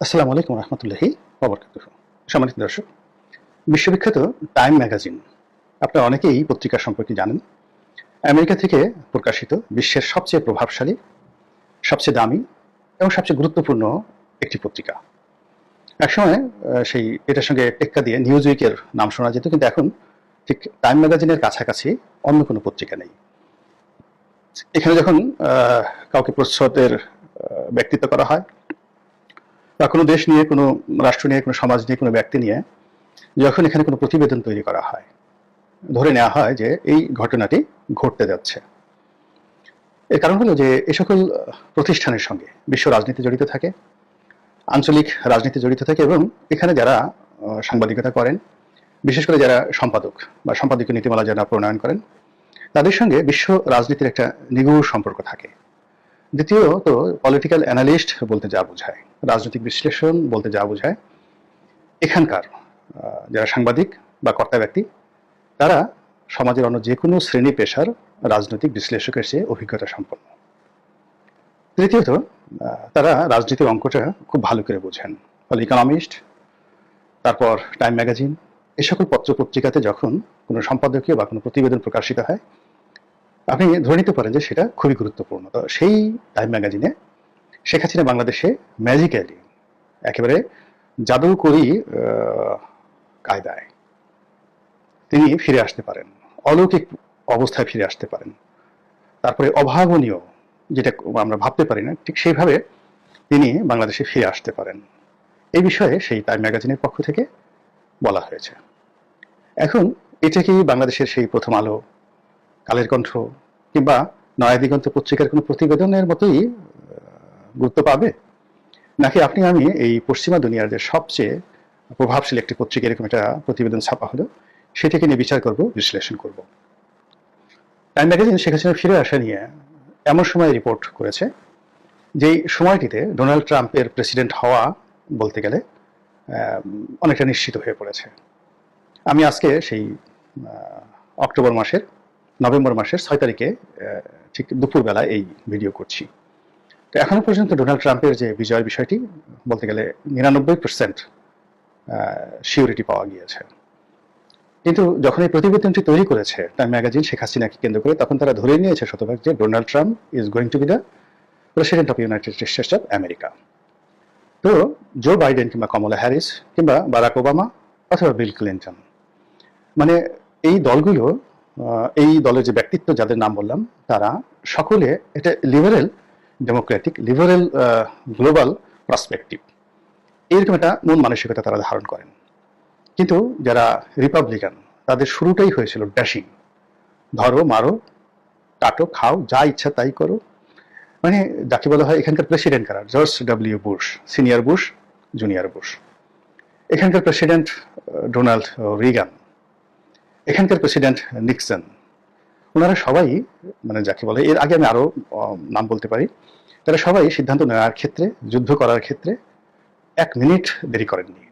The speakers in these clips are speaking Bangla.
আসসালামু আলাইকুম রহমতুল্লাহি ওয়াবারাকাতুহু। সম্মানিত দর্শক, বিশ্ববিখ্যাত টাইম ম্যাগাজিন, আপনারা অনেকেই এই পত্রিকা সম্পর্কে জানেন। আমেরিকা থেকে প্রকাশিত বিশ্বের সবচেয়ে প্রভাবশালী, সবচেয়ে দামি এবং সবচেয়ে গুরুত্বপূর্ণ একটি পত্রিকা। একসময় সেই এটার সঙ্গে টেক্কা দিয়ে নিউজ উইকের নাম শোনা যেত, কিন্তু এখন ঠিক টাইম ম্যাগাজিনের কাছাকাছি অন্য কোনো পত্রিকা নেই। এখানে যখন কাউকে প্রচ্ছদের ব্যক্তিত্ব করা হয় বা কোনো দেশ নিয়ে, কোনো রাষ্ট্র নিয়ে, কোনো সমাজ নিয়ে, কোনো ব্যক্তি নিয়ে যখন এখানে কোনো প্রতিবেদন তৈরি করা হয়, ধরে নেওয়া হয় যে এই ঘটনাটি ঘটতে যাচ্ছে। এর কারণ হলো যে এই সকল প্রতিষ্ঠানের সঙ্গে বিশ্ব রাজনীতি জড়িত থাকে, আঞ্চলিক রাজনীতি জড়িত থাকে, এবং এখানে যারা সাংবাদিকতা করেন, বিশেষ করে যারা সম্পাদক বা সম্পাদকীয় নীতিমালা যারা প্রণয়ন করেন, তাদের সঙ্গে বিশ্ব রাজনীতির একটা নিগুড় সম্পর্ক থাকে। দ্বিতীয়ত, পলিটিক্যাল অ্যানালিস্ট বলতে যা বোঝায়, রাজনৈতিক বিশ্লেষণ বলতে যা বোঝায়, এখানকার যারা সাংবাদিক বা কর্তা ব্যক্তি, তারা সমাজের অন্য যে কোনো শ্রেণী পেশার রাজনৈতিক বিশ্লেষকের চেয়ে অভিজ্ঞতা সম্পন্ন। তৃতীয়ত, তারা রাজনীতির অঙ্কটা খুব ভালো করে বোঝেন। ফলে ইকোনমিস্ট, তারপর টাইম ম্যাগাজিন, এ সকল পত্র পত্রিকাতে যখন কোনো সম্পাদকীয় বা কোনো প্রতিবেদন প্রকাশিত হয়, আপনি ধরে নিতে পারেন যে সেটা খুবই গুরুত্বপূর্ণ। তো সেই টাইম ম্যাগাজিনে শেখ হাসিনা বাংলাদেশে ম্যাজিক্যালি, একেবারে জাদুকরি কায়দায় তিনি ফিরে আসতে পারেন, অলৌকিক অবস্থায় ফিরে আসতে পারেন। তারপরে অভাবনীয়, যেটা আমরা ভাবতে পারি না, ঠিক সেইভাবে তিনি বাংলাদেশে ফিরে আসতে পারেন। এই বিষয়ে সেই টাইম ম্যাগাজিনের পক্ষ থেকে বলা হয়েছে। এখন এটা কি বাংলাদেশের সেই প্রথম আলো, কালের কণ্ঠ কিংবা নয়া দিগন্ত পত্রিকার কোনো প্রতিবেদনের মতোই গুরুত্ব পাবে, নাকি আপনি আমি এই পশ্চিমা দুনিয়ার যে সবচেয়ে প্রভাবশালী একটি পত্রিকা এরকম একটা প্রতিবেদন ছাপা হলো, সেটাকে নিয়ে বিচার করব, বিশ্লেষণ করব? টাইম ম্যাগাজিন শেখ হাসিনা ফিরে আসা নিয়ে এমন সময় রিপোর্ট করেছে যেই সময়টিতে ডোনাল্ড ট্রাম্পের প্রেসিডেন্ট হওয়া বলতে গেলে অনেকটা নিশ্চিত হয়ে পড়েছে। আমি আজকে সেই নভেম্বর মাসের 6 তারিখে ঠিক দুপুরবেলায় এই ভিডিও করছি। তো এখনো পর্যন্ত ডোনাল্ড ট্রাম্পের যে বিজয়ের বিষয়টি বলতে গেলে 99% সিউরিটি পাওয়া গিয়েছে। কিন্তু যখন এই প্রতিবেদনটি তৈরি করেছে টাইম ম্যাগাজিন শেখ হাসিনাকে কেন্দ্র করে, তখন তারা ধরে নিয়েছে শতভাগ যে Donald Trump is going to B the president of United states of America. তো জো বাইডেন কিংবা কমলা হ্যারিস কিংবা বারাক ওবামা অথবা বিল ক্লিন্টন, মানে এই দলগুলো, এই দলের যে ব্যক্তিত্ব যাদের নাম বললাম, তারা সকলে এটা liberal Democratic, liberal global perspective, এইরকম একটা মন মানসিকতা তারা ধারণ করেন। কিন্তু যারা রিপাবলিকান, তাদের শুরুটাই হয়েছিল ড্যাশিং, ধরো মারো কাটো খাও যা ইচ্ছা তাই করো। মানে যাকে বলা হয়, এখানকার প্রেসিডেন্ট কারা? George W Bush, senior Bush, junior Bush. এখানকার প্রেসিডেন্ট ডোনাল্ড রিগান, এখানকার প্রেসিডেন্ট নিক্সন। ওনারা সবাই, মানে যাকে বলে, এর আগে আমি আরো নাম বলতে পারি, তারা সবাই সিদ্ধান্ত নেওয়ার ক্ষেত্রে, যুদ্ধ করার ক্ষেত্রে 1 মিনিট দেরি করেননি।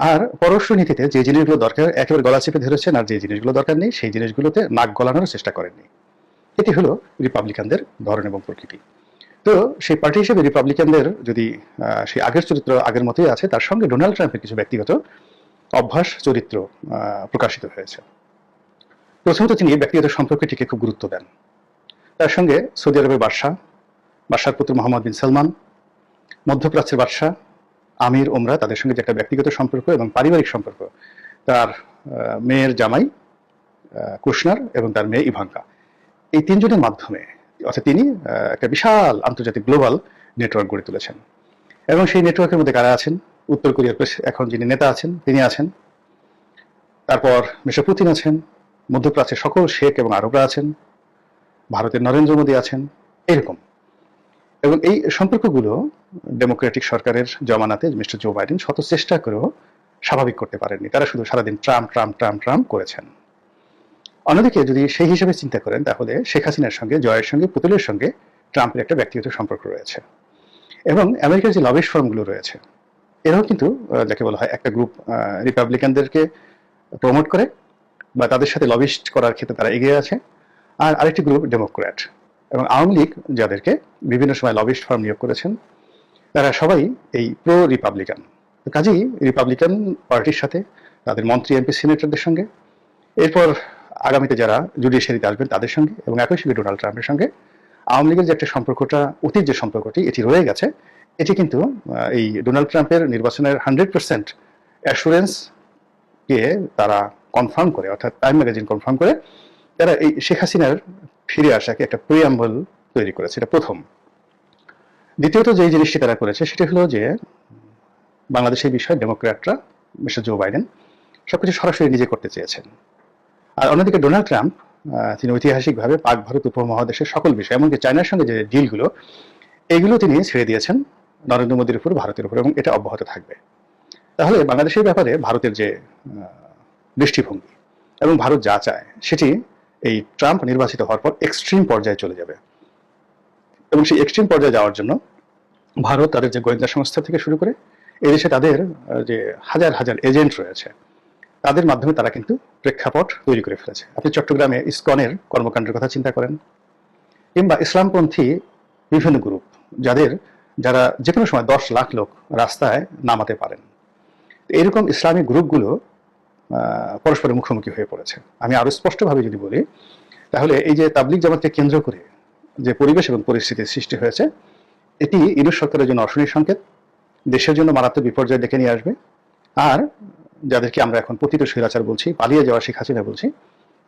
আর পররাষ্ট্র নীতিতে যে জিনিসগুলো দরকার একেবারে গলা চেপে ধরেছেন, আর যে জিনিসগুলো দরকার নেই সেই জিনিসগুলোতে নাক গলানোর চেষ্টা করেননি। এটি হলো রিপাবলিকানদের ধরন এবং প্রকৃতি। তো সেই পার্টি হিসেবে রিপাবলিকানদের যদি সেই আগের চরিত্র আগের মতোই আছে, তার সঙ্গে ডোনাল্ড ট্রাম্পের কিছু ব্যক্তিগত অভ্যাস, চরিত্র প্রকাশিত হয়েছে। প্রথমত, তিনি ব্যক্তিগত সম্পর্কটিকে খুব গুরুত্ব দেন। তার সঙ্গে সৌদি আরবের বাদশার পুত্র মোহাম্মদ বিন সালমান, মধ্যপ্রাচ্যের বাদশাহ, আমির ওমরা, তাদের সঙ্গে যে একটা ব্যক্তিগত সম্পর্ক এবং পারিবারিক সম্পর্ক, তার মেয়ের জামাই কুশনার এবং তার মেয়ে ইভাঙ্কা, এই তিনজনের মাধ্যমে, অর্থাৎ তিনি একটা বিশাল আন্তর্জাতিক গ্লোবাল নেটওয়ার্ক গড়ে তুলেছেন। এবং সেই নেটওয়ার্কের মধ্যে কারা আছেন? উত্তর কোরিয়ার এখন যিনি নেতা আছেন তিনি আছেন, তারপর মিস্টার পুতিন আছেন, মধ্যপ্রাচ্যের সকল শেখ এবং আরবরা আছেন, ভারতের নরেন্দ্র মোদী আছেন, এরকম। এবং এই সম্পর্কগুলো ডেমোক্রেটিক সরকারের জমানাতে মিস্টার জো বাইডেন শত চেষ্টা করেও স্বাভাবিক করতে পারেননি। তারা শুধু সারাদিন ট্রাম্প ট্রাম্প ট্রাম্প ট্রাম্প করেছেন। অন্যদিকে যদি সেই হিসেবে চিন্তা করেন, তাহলে শেখ হাসিনার সঙ্গে, জয়ের সঙ্গে, পুতুলের সঙ্গে ট্রাম্পের একটা ব্যক্তিগত সম্পর্ক রয়েছে। এবং আমেরিকার যে লবিস্ট ফার্মগুলো রয়েছে, এরাও কিন্তু যাকে বলা হয় একটা গ্রুপ রিপাবলিকানদেরকে প্রমোট করে বা তাদের সাথে লবিস্ট করার ক্ষেত্রে তারা এগিয়ে আছে। আর আরেকটি গ্রুপ ডেমোক্র্যাট এবং আওয়ামী লীগ, যাদেরকে বিভিন্ন সময় লবিস্ট ফার্ম নিয়োগ করেছেন, তারা সবাই এই প্রো রিপাবলিকান। কাজেই রিপাবলিকান পার্টির সাথে তাদের মন্ত্রী এমপি সিনেটরদের সঙ্গে, এরপর আগামীতে যারা জুডিশিয়ারিতে আসবেন তাদের সঙ্গে, এবং একই সঙ্গে ডোনাল্ড ট্রাম্পের সঙ্গে আওয়ামী লীগের যে একটা সম্পর্কটা, অতীত যে সম্পর্কটি এটি রয়ে গেছে, এটি কিন্তু এই ডোনাল্ড ট্রাম্পের নির্বাচনের 100% অ্যাসুরেন্স কে তারা কনফার্ম করে, অর্থাৎ টাইম ম্যাগাজিন কনফার্ম করে তারা এই শেখ হাসিনার ফিরে আসাকে একটা প্রিয়াম্বল তৈরি করেছে। এটা প্রথম। দ্বিতীয়ত যে জিনিসটি তারা করেছে সেটা হলো যে বাংলাদেশের বিষয়ে ডেমোক্র্যাটরা, মিস্টার জো বাইডেন সবকিছু সরাসরি নিজে করতে চেয়েছেন। আর অন্যদিকে ডোনাল্ড ট্রাম্প তিনি ঐতিহাসিকভাবে পাক ভারত উপমহাদেশের সকল বিষয়, এমনকি চায়নার সঙ্গে যে ডিলগুলো, এগুলো তিনি ছেড়ে দিয়েছেন নরেন্দ্র মোদীর উপর, ভারতের উপর, এবং এটা অব্যাহত থাকবে। তাহলে বাংলাদেশের ব্যাপারে ভারতের যে দৃষ্টিভঙ্গি এবং ভারত যা চায় সেটি এই ট্রাম্প নির্বাচিত হওয়ার পর এক্সট্রিম পর্যায়ে চলে যাবে। এবং সেই এক্সট্রিম পর্যায়ে যাওয়ার জন্য ভারত তাদের যে গোয়েন্দা সংস্থা থেকে শুরু করে এদেশে তাদের যে হাজার হাজার এজেন্ট রয়েছে, তাদের মাধ্যমে তারা কিন্তু প্রেক্ষাপট তৈরি করে ফেলেছে। আপনি চট্টগ্রামে ইসকনের কর্মকাণ্ডের কথা চিন্তা করেন, কিংবা ইসলামপন্থী বিভিন্ন গ্রুপ যারা যে কোনো সময় 10 লাখ লোক রাস্তায় নামাতে পারেন, এরকম ইসলামিক গ্রুপগুলো পরস্পরের মুখোমুখি হয়ে পড়েছে। আমি আরো স্পষ্টভাবে যদি বলি, তাহলে এই যে তাবলিগ জামাতকে কেন্দ্র করে যে পরিবেশ এবং পরিস্থিতির সৃষ্টি হয়েছে, এটি ইউনূস সরকারের জন্য অশনির সংকেত, দেশের জন্য মারাত্মক বিপর্যয় ডেকে নিয়ে আসবে। আর যাদেরকে আমরা এখন পতিত স্বৈরাচার বলছি, পালিয়ে যাওয়া শেখ হাসিনা বলছি,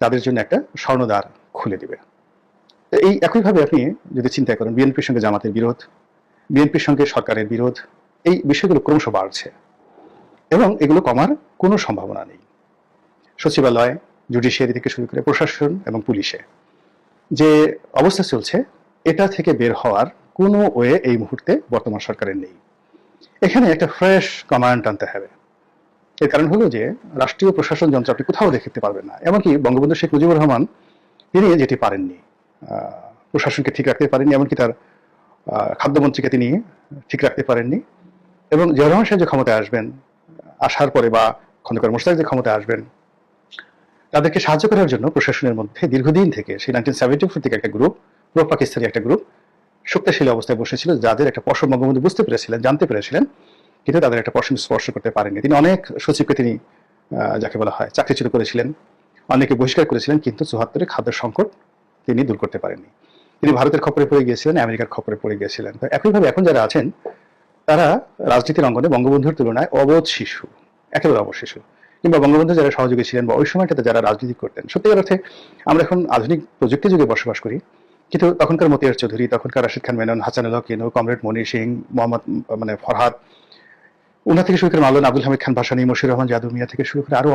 তাদের জন্য একটা স্বর্ণদ্বার খুলে দিবে। এই একইভাবে আপনি যদি চিন্তা করেন, বিএনপির সঙ্গে জামাতের বিরোধ, বিএনপির সঙ্গে সরকারের বিরোধ, এই বিষয়গুলো ক্রমশ বাড়ছে এবং এগুলো কমার কোনো সম্ভাবনা নেই। সচিবালয়, জুডিশিয়ারি থেকে শুরু করে প্রশাসন এবং পুলিশে যে অবস্থা চলছে, এটা থেকে বের হওয়ার কোনো ওয়ে এই মুহূর্তে বর্তমান সরকারের নেই। এখানে একটা ফ্রেশ কমান্ড আনতে হবে। এর কারণ হলো যে রাষ্ট্রীয় প্রশাসন যন্ত্র আপনি কোথাও দেখতে পারবেন না। এমনকি বঙ্গবন্ধু শেখ মুজিবুর রহমান তিনি যেটি পারেননি, প্রশাসনকে ঠিক রাখতে পারেননি, এমনকি তার খাদ্যমন্ত্রীকে তিনি ঠিক রাখতে পারেননি। এবং জিয়াউর রহমান সাহেব যে ক্ষমতায় আসবেন, আসার পরে, বা খন্দকার মোশতাক যে ক্ষমতায় আসবেন, তাদেরকে সাহায্য করার জন্য প্রশাসনের মধ্যে দীর্ঘদিন থেকে, সেই 1974 থেকে একটা গ্রুপ, প্রো পাকিস্তানি একটা গ্রুপ শক্তিশালী অবস্থায় বসেছিল, যাদের একটা পশম বঙ্গবন্ধু বুঝতে পেরেছিলেন, জানতে পেরেছিলেন, কিন্তু তাদের একটা পশম স্পর্শ করতে পারেননি। তিনি অনেক সচিবকে তিনি যাকে বলা হয় চাকরিচ্যুত করেছিলেন, অনেকে বহিষ্কার করেছিলেন, কিন্তু 74-এ খাদ্য সংকট তিনি দূর করতে পারেননি। তিনি ভারতের খপ্পরে পড়ে গিয়েছিলেন, আমেরিকার খপ্পরে পড়ে গিয়েছিলেন। তো একইভাবে এখন যারা আছেন তারা রাজনীতির অঙ্গনে বঙ্গবন্ধুর তুলনায় অবোধ শিশু, একেবারে অবোধ শিশু। কিংবা বঙ্গবন্ধু যারা সহযোগী ছিলেন বা ওই সময়টাতে যারা রাজনীতি করতেন, সত্যিকার অর্থে আমরা এখন আধুনিক প্রযুক্তি যুগে বসবাস করি, কিন্তু তখনকার মতিয়ার চৌধুরী, তখনকার রাশিদ খান মেনন, হাসানুল হক ইনু, কমরেড মনির সিং, মোহাম্মদ ফরহাদ, উনা থেকে শুরু করে মাওলানা আব্দুল হামিদ খান ভাসানী, মশিউর রহমান যাদু মিয়া থেকে শুরু করে আরো